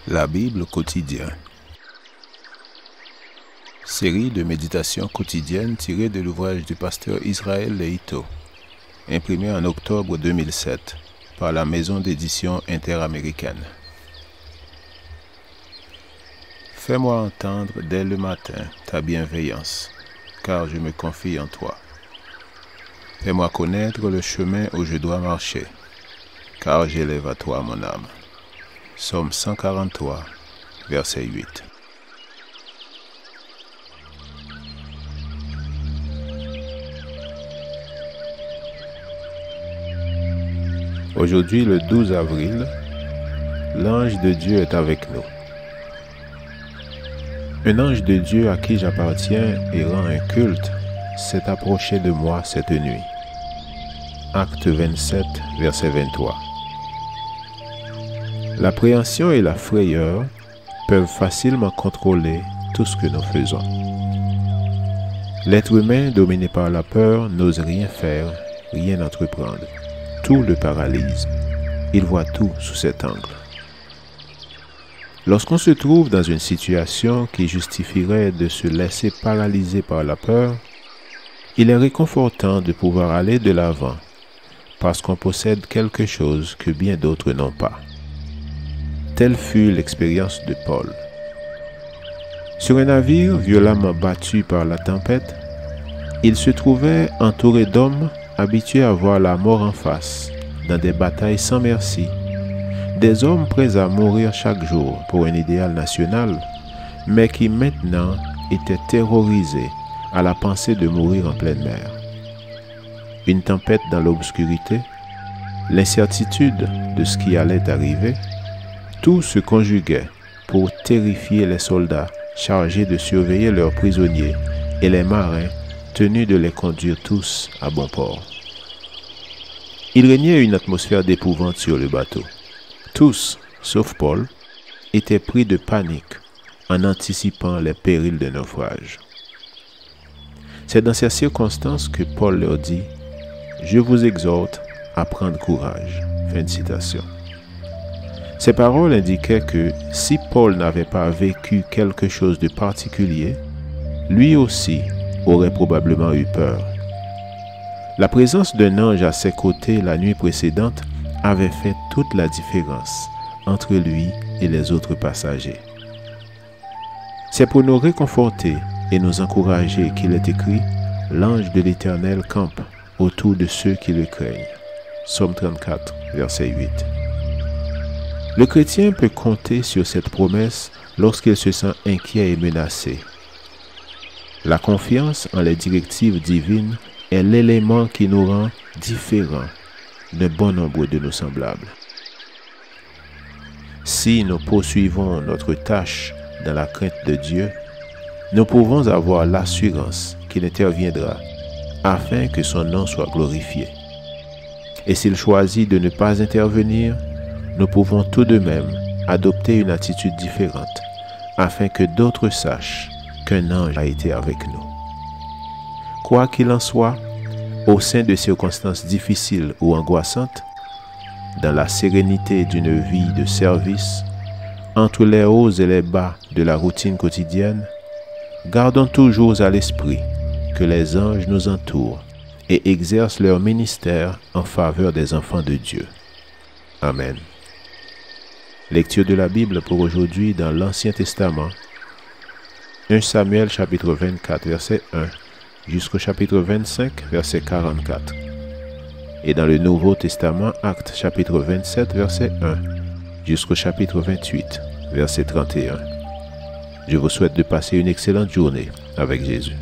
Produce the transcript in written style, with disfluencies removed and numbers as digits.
La Bible quotidienne. Série de méditations quotidiennes tirées de l'ouvrage du pasteur Israël Leito, imprimé en octobre 2007 par la maison d'édition interaméricaine. Fais-moi entendre dès le matin ta bienveillance, car je me confie en toi. Fais-moi connaître le chemin où je dois marcher, car j'élève à toi mon âme. Psaume 143, verset 8. Aujourd'hui, le 12 avril, l'ange de Dieu est avec nous. Un ange de Dieu à qui j'appartiens et rend un culte s'est approché de moi cette nuit. Acte 27, verset 23. L'appréhension et la frayeur peuvent facilement contrôler tout ce que nous faisons. L'être humain, dominé par la peur, n'ose rien faire, rien entreprendre. Tout le paralyse. Il voit tout sous cet angle. Lorsqu'on se trouve dans une situation qui justifierait de se laisser paralyser par la peur, il est réconfortant de pouvoir aller de l'avant parce qu'on possède quelque chose que bien d'autres n'ont pas. Telle fut l'expérience de Paul. Sur un navire violemment battu par la tempête, il se trouvait entouré d'hommes habitués à voir la mort en face, dans des batailles sans merci, des hommes prêts à mourir chaque jour pour un idéal national, mais qui maintenant étaient terrorisés à la pensée de mourir en pleine mer. Une tempête dans l'obscurité, l'incertitude de ce qui allait arriver, tout se conjuguait pour terrifier les soldats chargés de surveiller leurs prisonniers et les marins tenus de les conduire tous à bon port. Il régnait une atmosphère d'épouvante sur le bateau. Tous, sauf Paul, étaient pris de panique en anticipant les périls d'un naufrage. C'est dans ces circonstances que Paul leur dit « Je vous exhorte à prendre courage ». Fin de citation. Ces paroles indiquaient que si Paul n'avait pas vécu quelque chose de particulier, lui aussi aurait probablement eu peur. La présence d'un ange à ses côtés la nuit précédente avait fait toute la différence entre lui et les autres passagers. C'est pour nous réconforter et nous encourager qu'il est écrit « L'ange de l'Éternel campe autour de ceux qui le craignent ». Psaume 34, verset 8. Le chrétien peut compter sur cette promesse lorsqu'il se sent inquiet et menacé. La confiance en les directives divines est l'élément qui nous rend différents d'un bon nombre de nos semblables. Si nous poursuivons notre tâche dans la crainte de Dieu, nous pouvons avoir l'assurance qu'il interviendra afin que son nom soit glorifié. Et s'il choisit de ne pas intervenir, nous pouvons tout de même adopter une attitude différente afin que d'autres sachent qu'un ange a été avec nous. Quoi qu'il en soit, au sein de circonstances difficiles ou angoissantes, dans la sérénité d'une vie de service, entre les hauts et les bas de la routine quotidienne, gardons toujours à l'esprit que les anges nous entourent et exercent leur ministère en faveur des enfants de Dieu. Amen. Lecture de la Bible pour aujourd'hui dans l'Ancien Testament. 1 Samuel chapitre 24 verset 1 jusqu'au chapitre 25 verset 44. Et dans le Nouveau Testament, Actes chapitre 27 verset 1 jusqu'au chapitre 28 verset 31. Je vous souhaite de passer une excellente journée avec Jésus.